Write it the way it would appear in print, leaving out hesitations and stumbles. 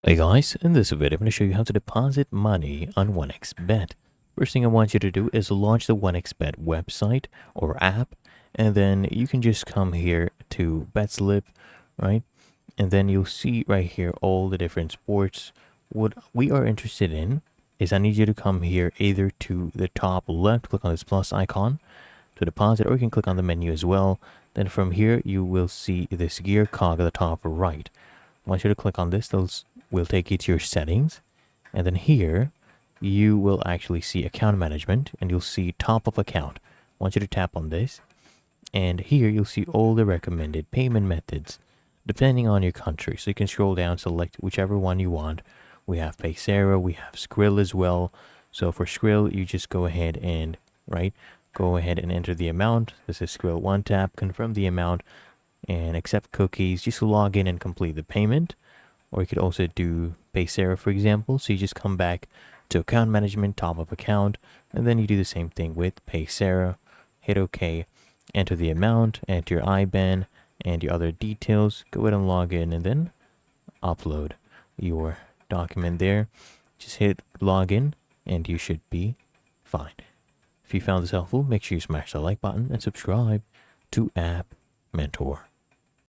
Hey guys, in this video I'm going to show you how to deposit money on 1xBet. First thing I want you to do is launch the 1xBet website or app, and then you can just come here to BetSlip, right? And then you'll see right here all the different sports. What we are interested in is I need you to come here either to the top left, click on this plus icon to deposit, or you can click on the menu as well. Then from here you will see this gear cog at the top right. I want you to click on this. Those will take you to your settings, and then here you will actually see account management, and you'll see top up account. I want you to tap on this, and here you'll see all the recommended payment methods depending on your country. So you can scroll down, select whichever one you want. We have Paysera, we have Skrill as well. So for Skrill, you just go ahead and go ahead and enter the amount. This is Skrill. One tap, confirm the amount, and accept cookies. Just log in and complete the payment. Or you could also do Paysera, for example. So you just come back to account management, top up account, and then you do the same thing with Paysera. Hit OK, enter the amount, enter your IBAN and your other details. Go ahead and log in, and then upload your document there. Just hit login and you should be fine. If you found this helpful, make sure you smash the like button and subscribe to App Mentor.